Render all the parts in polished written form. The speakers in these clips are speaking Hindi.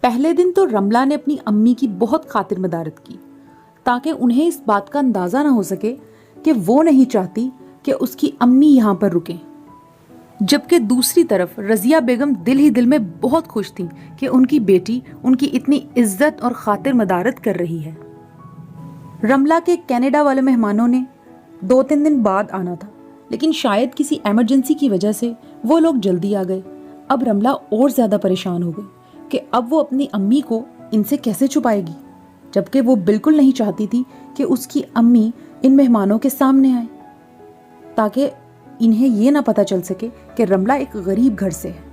पहले दिन तो रमला ने अपनी अम्मी की बहुत खातिर मदारत की ताकि उन्हें इस बात का अंदाज़ा ना हो सके कि वो नहीं चाहती कि उसकी अम्मी यहाँ पर रुकें। जबकि दूसरी तरफ रज़िया बेगम दिल ही दिल में बहुत खुश थी कि उनकी बेटी उनकी इतनी इज्जत और खातिर मदारत कर रही है। रमला के कनाडा वाले मेहमानों ने 2-3 दिन बाद आना था, लेकिन शायद किसी एमरजेंसी की वजह से वो लोग जल्दी आ गए। अब रमला और ज़्यादा परेशान हो गई कि अब वो अपनी अम्मी को इनसे कैसे छुपाएगी, जबकि वो बिल्कुल नहीं चाहती थी कि उसकी अम्मी इन मेहमानों के सामने आए, ताकि इन्हें ये ना पता चल सके कि रमला एक गरीब घर से है।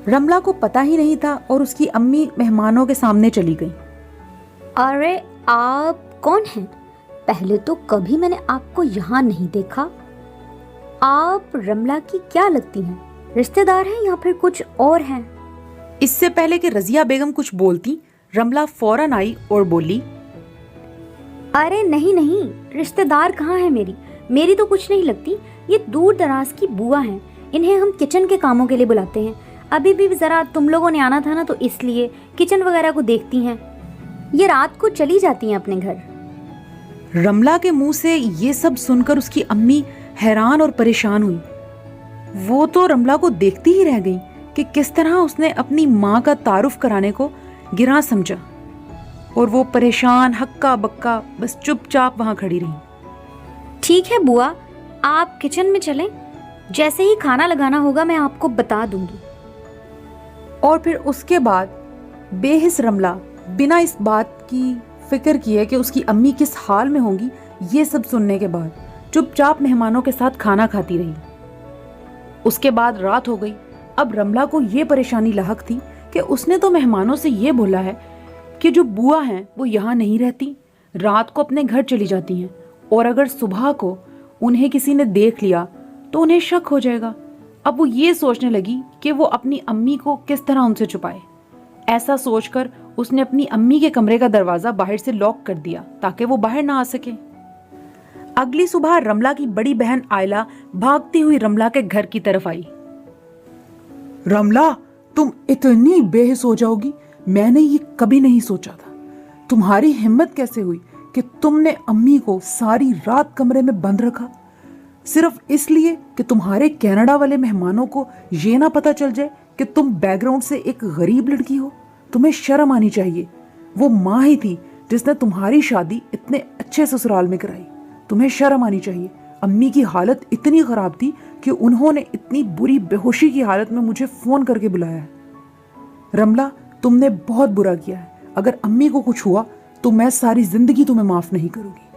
रमला को पता ही नहीं था और उसकी अम्मी मेहमानों के सामने चली गई। अरे आप कौन हैं? पहले तो कभी मैंने आपको यहाँ नहीं देखा। आप रमला की क्या लगती हैं? रिश्तेदार हैं या फिर कुछ और हैं? इससे पहले कि रज़िया बेगम कुछ बोलती, रमला फौरन आई और बोली, अरे नहीं नहीं, रिश्तेदार कहाँ है मेरी तो कुछ नहीं लगती। ये दूर दराज की बुआ हैं, इन्हें हम किचन के कामों के लिए बुलाते हैं। अभी भी जरा तुम लोगों ने आना था ना, तो इसलिए किचन वगैरह को देखती हैं। ये रात को चली जाती हैं अपने घर। रमला के मुंह से ये सब सुनकर उसकी अम्मी हैरान और परेशान हुई। वो तो रमला को देखती ही रह गई कि किस तरह उसने अपनी माँ का तारुफ कराने को गिरा समझा, और वो परेशान हक्का बक्का बस चुपचाप वहां खड़ी रही। ठीक है बुआ, आप किचन में चलें, जैसे ही खाना लगाना होगा मैं आपको बता दूंगी। और फिर उसके बाद बेहिस रमला बिना इस बात की फिक्र किए कि उसकी अम्मी किस हाल में होंगी, ये सब सुनने के बाद चुपचाप मेहमानों के साथ खाना खाती रही। उसके बाद रात हो गई। अब रमला को ये परेशानी लाहक थी कि उसने तो मेहमानों से ये बोला है कि जो बुआ हैं वो यहाँ नहीं रहती, रात को अपने घर चली जाती हैं, और अगर सुबह को उन्हें किसी ने देख लिया तो उन्हें शक हो जाएगा। अब वो ये सोचने लगी कि वो अपनी अम्मी को किस तरह उनसे छुपाए। ऐसा सोचकर उसने अपनी अम्मी के कमरे का दरवाजा बाहर से लॉक कर दिया ताकि वो बाहर ना आ सके। अगली सुबह रमला की बड़ी बहन आयला भागती हुई रमला के घर की तरफ आई। रमला, तुम इतनी बेहिस हो जाओगी, मैंने ये कभी नहीं सोचा था। तुम्हारी हिम्मत कैसे हुई कि तुमने अम्मी को सारी रात कमरे में बंद रखा, सिर्फ इसलिए कि तुम्हारे कनाडा वाले मेहमानों को ये ना पता चल जाए कि तुम बैकग्राउंड से एक गरीब लड़की हो। तुम्हें शर्म आनी चाहिए। वो माँ ही थी जिसने तुम्हारी शादी इतने अच्छे ससुराल में कराई। तुम्हें शर्म आनी चाहिए। अम्मी की हालत इतनी खराब थी कि उन्होंने इतनी बुरी बेहोशी की हालत में मुझे फोन करके बुलाया है। रमला, तुमने बहुत बुरा किया है। अगर अम्मी को कुछ हुआ तो मैं सारी जिंदगी तुम्हें माफ नहीं करूंगी।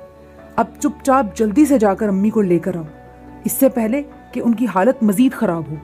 अब चुपचाप जल्दी से जाकर अम्मी को लेकर आओ, इससे पहले कि उनकी हालत मजीद खराब हो।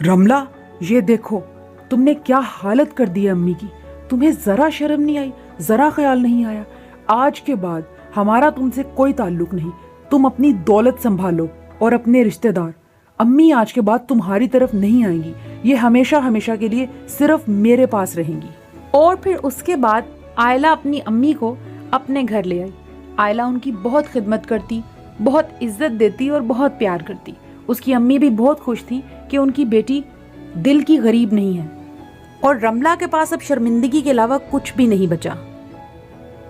रमला, ये देखो तुमने क्या हालत कर दी है अम्मी की। तुम्हें जरा शर्म नहीं आई, जरा ख्याल नहीं आया। आज के बाद हमारा तुमसे कोई ताल्लुक नहीं। तुम अपनी दौलत संभालो और अपने रिश्तेदार। अम्मी आज के बाद तुम्हारी तरफ नहीं आएंगी। ये हमेशा हमेशा के लिए सिर्फ मेरे पास रहेंगी। और फिर उसके बाद आयला अपनी अम्मी को अपने घर ले आई। आयला उनकी बहुत खिदमत करती, बहुत इज्जत देती और बहुत प्यार करती। उसकी अम्मी भी बहुत खुश थी कि उनकी बेटी दिल की गरीब नहीं है, और रमला के पास अब शर्मिंदगी के अलावा कुछ भी नहीं बचा।